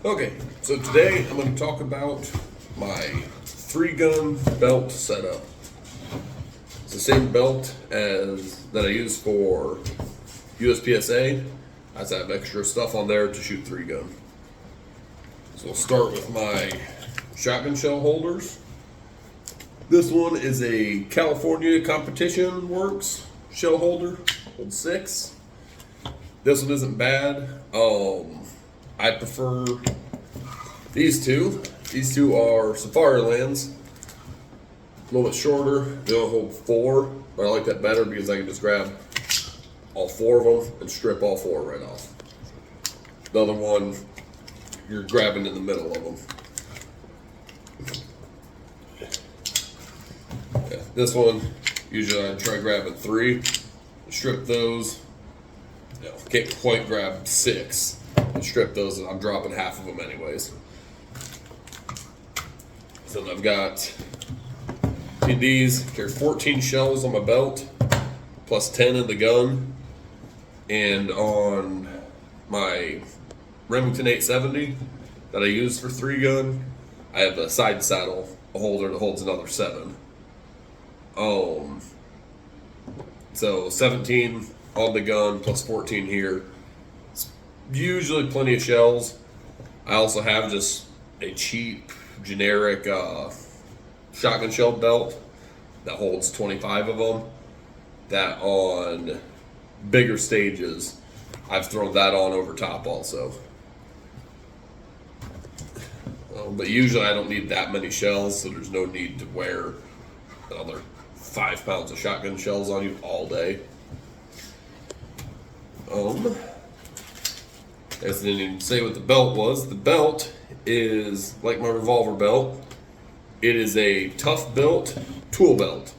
Okay, so today I'm going to talk about my 3-gun belt setup. It's the same belt as that I use for USPSA. I just have extra stuff on there to shoot 3-gun. So we'll start with my shotgun shell holders. This one is a California Competition Works shell holder, holds 6. This one isn't bad. I prefer these two. These two are Safari Lands. A little bit shorter. They only hold 4, but I like that better because I can just grab all 4 of them and strip all 4 right off. The other one, you're grabbing in the middle of them. Yeah, this one, usually I try grabbing 3, strip those. Can't quite grab 6 and strip those, and I'm dropping half of them anyways. So I've got these, carry 14 shells on my belt, plus 10 in the gun, and on my Remington 870 that I use for 3-gun, I have a side saddle, a holder that holds another 7. So 17 on the gun plus 14 here. It's usually plenty of shells. I also have just a cheap generic shotgun shell belt that holds 25 of them. That on bigger stages, I've thrown that on over top also. But usually I don't need that many shells, so there's no need to wear another 5 pounds of shotgun shells on you all day. I didn't even say what the belt was. The belt is like my revolver belt. It is a tough built tool belt.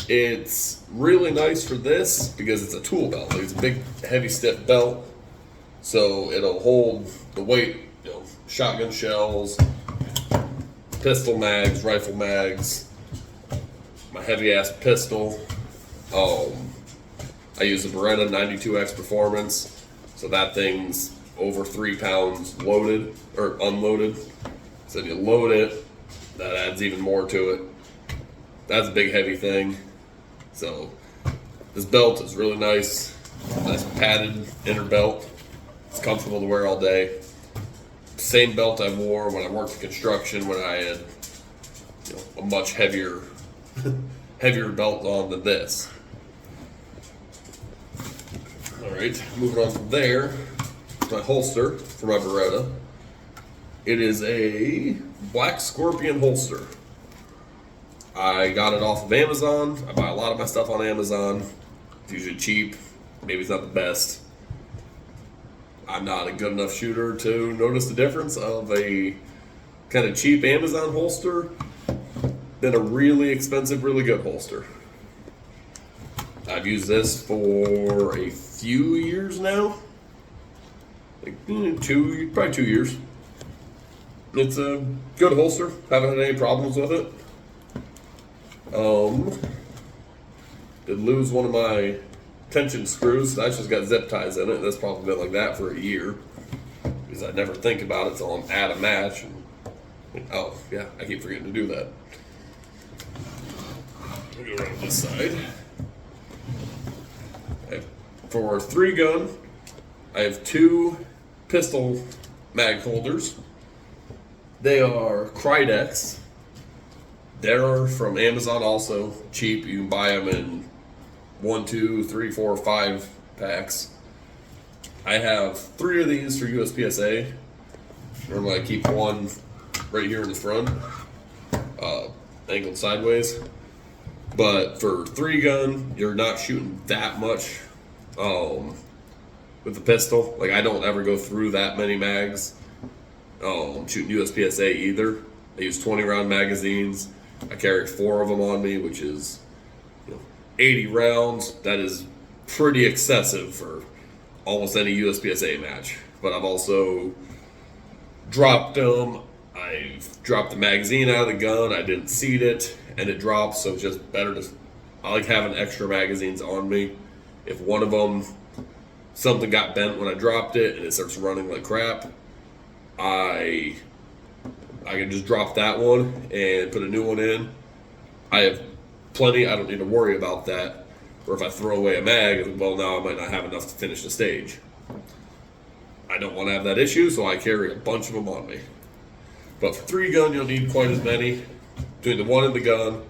It's really nice for this because it's a tool belt. Like, it's a big, heavy, stiff belt, so it'll hold the weight. Shotgun shells, pistol mags, rifle mags, my heavy ass pistol. I use a Beretta 92X Performance, so that thing's over 3 pounds loaded or unloaded. So you load it, that adds even more to it. That's a big heavy thing. So this belt is really nice padded inner belt. It's comfortable to wear all day. Same belt I wore when I worked in construction, when I had a much heavier belt on than this. Alright, moving on from there, my holster for my Beretta. It is a Black Scorpion holster. I got it off of Amazon. I buy a lot of my stuff on Amazon. It's usually cheap. Maybe it's not the best. I'm not a good enough shooter to notice the difference of a kind of cheap Amazon holster than a really expensive, really good holster. I've used this for a few years now. Like probably 2 years. It's a good holster. Haven't had any problems with it. Did lose one of my tension screws. That's just got zip ties in it. That's probably been like that for a year because I never think about it till I'm at a match. And, oh yeah, I keep forgetting to do that. Let me go around this side. For 3-gun, I have 2 pistol mag holders. They are Krydex. They're from Amazon also, cheap. You can buy them in 1, 2, 3, 4, 5 packs. I have 3 of these for USPSA. Normally I keep one right here in the front, angled sideways. But for 3-gun, you're not shooting that much with the pistol. Like, I don't ever go through that many mags shooting USPSA either. I use 20-round magazines. I carry 4 of them on me, which is 80 rounds. That is pretty excessive for almost any USPSA match. But I've also dropped them. I've dropped the magazine out of the gun. I didn't seat it, and it drops, so it's just better to... I like having extra magazines on me. If one of them, something got bent when I dropped it, and it starts running like crap, I can just drop that one and put a new one in. I have plenty. I don't need to worry about that. Or if I throw away a mag, well, now I might not have enough to finish the stage. I don't want to have that issue, so I carry a bunch of them on me. But for 3-gun, you'll need quite as many. Between the one in the gun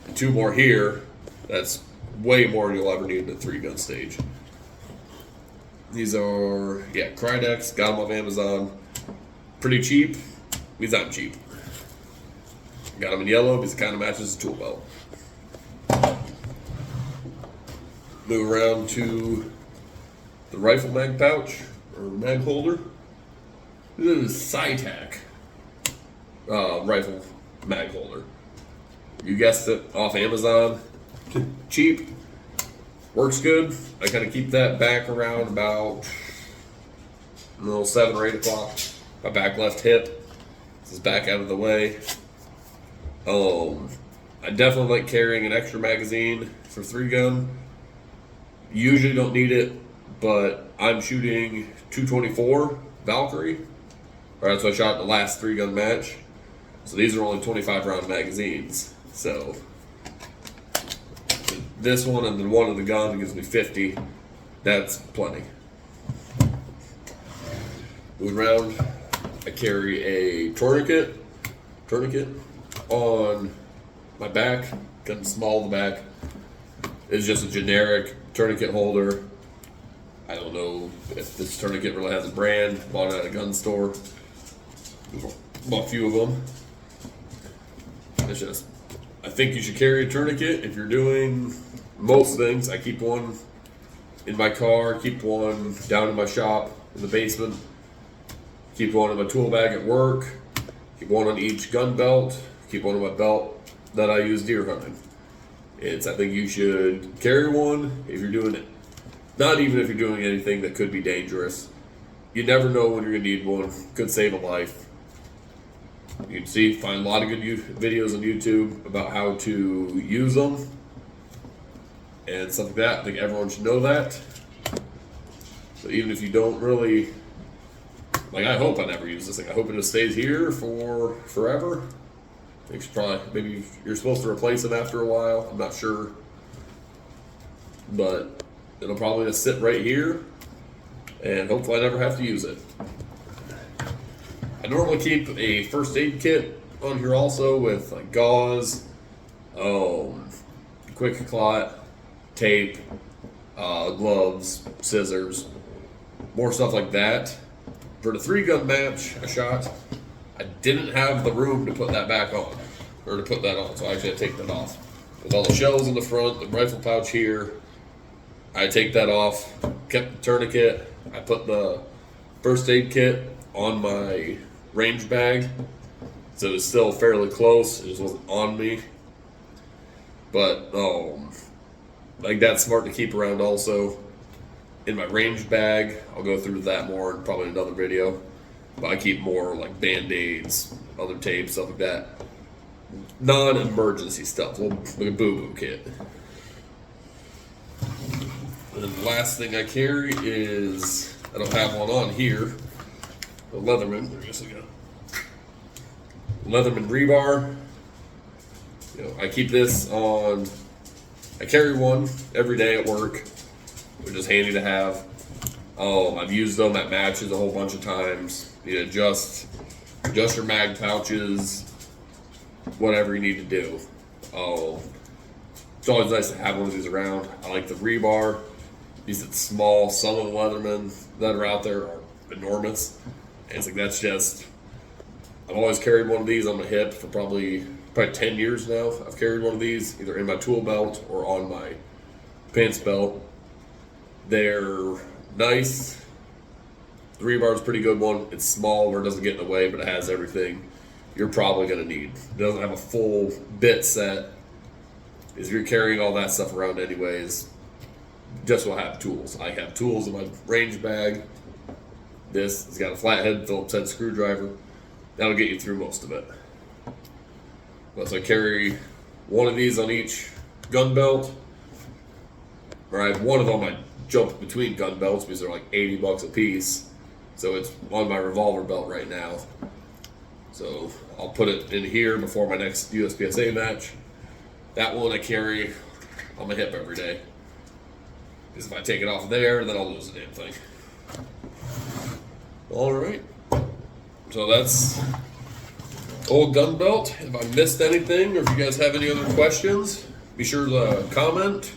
and 2 more here, that's way more than you'll ever need in a 3-gun stage. These are, Krydex, got them off Amazon. Pretty cheap. Means I'm cheap. Got them in yellow because it kind of matches the tool belt. Move around to the rifle mag pouch or mag holder. This is SciTac rifle mag holder. You guessed it, off Amazon. Cheap. Works good. I kind of keep that back around about 7 or 8 o'clock. My back left hip. This is back out of the way. I definitely like carrying an extra magazine for 3-gun. Usually don't need it, but I'm shooting 224 Valkyrie. Or that's what I shot in the last 3-gun match. So these are only 25 round magazines. So this one and then one in the gun gives me 50. That's plenty. Moving around, I carry a tourniquet on my back, kind of small in the back. It's just a generic tourniquet holder. I don't know if this tourniquet really has a brand. Bought it at a gun store. Bought a few of them. It's just, I think you should carry a tourniquet if you're doing most things. I keep one in my car, keep one down in my shop in the basement, keep one in my tool bag at work, keep one on each gun belt, keep one on my belt that I use deer hunting. I think you should carry one if you're doing it. Not even if you're doing anything that could be dangerous. You never know when you're going to need one. Could save a life. You can find a lot of good videos on YouTube about how to use them and stuff like that. I think everyone should know that. So even if you don't really, I hope I never use this thing. I hope it just stays here for forever. I think maybe you're supposed to replace it after a while. I'm not sure. But it'll probably just sit right here and hopefully I never have to use it. I normally keep a first aid kit on here also with gauze, quick clot, tape, gloves, scissors, more stuff like that. For the 3-gun match I shot, I didn't have the room to put that back on, or to put that on, so I actually had to take that off. With all the shells in the front, the rifle pouch here, I take that off, kept the tourniquet, I put the first aid kit on my range bag, so it was still fairly close, it just wasn't on me. But, that's smart to keep around also. In my range bag, I'll go through that more in probably another video, but I keep more like Band-Aids, other tapes, stuff like that. Non-emergency stuff, like a boo-boo kit. And then the last thing I carry is, I don't have one on here, the Leatherman, I guess I got Leatherman rebar. I keep this on, I carry one every day at work, which is handy to have. I've used them at matches a whole bunch of times. You adjust your mag pouches, whatever you need to do. It's always nice to have one of these around. I like the rebar. These are small. Some of the Leathermen that are out there are enormous. And it's that's just, I've always carried one of these on my hip for probably 10 years now. I've carried one of these either in my tool belt or on my pants belt. They're nice. The rebar is a pretty good one. It's small where it doesn't get in the way, but it has everything you're probably going to need. It doesn't have a full bit set. If you're carrying all that stuff around anyways, just will have tools. I have tools in my range bag. This has got a flathead Phillips head screwdriver. That'll get you through most of it. So I carry one of these on each gun belt. Or I have one of them I jump between gun belts because they're like $80 a piece. So it's on my revolver belt right now. So I'll put it in here before my next USPSA match. That one I carry on my hip every day. Because if I take it off there, then I'll lose the damn thing. All right. So that's old gun belt. If I missed anything, or if you guys have any other questions, be sure to comment.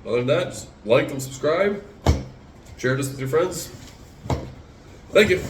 Other than that, just like and subscribe. Share this with your friends. Thank you.